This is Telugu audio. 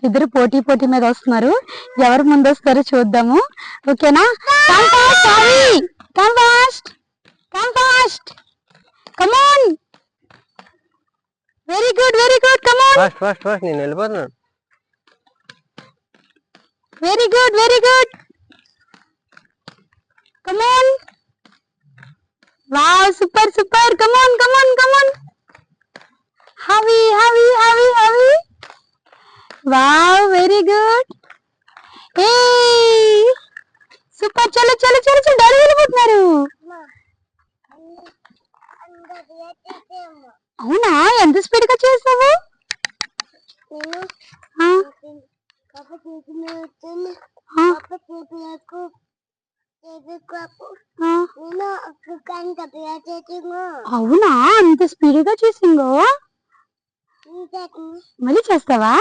ఇద్దరు పోటీ పోటీ మీద వస్తున్నారు. ఎవరు ముందు వస్తారో చూద్దాము. ఓకేనా? Come fast. Come on. Very good come on. Fast నేను వెళ్ళిపోతున్నాను. Very good come on. Wow, super come on. హవి. Wow, very good. ఏ సూపర్. చలో డాడీ వెళ్ళిపోతున్నారు. అవునా? ఎంత స్పీడ్ గా చేసావు? అవునా? అంత స్పీడ్ గా చేసిందో? మళ్ళీ చేస్తావా?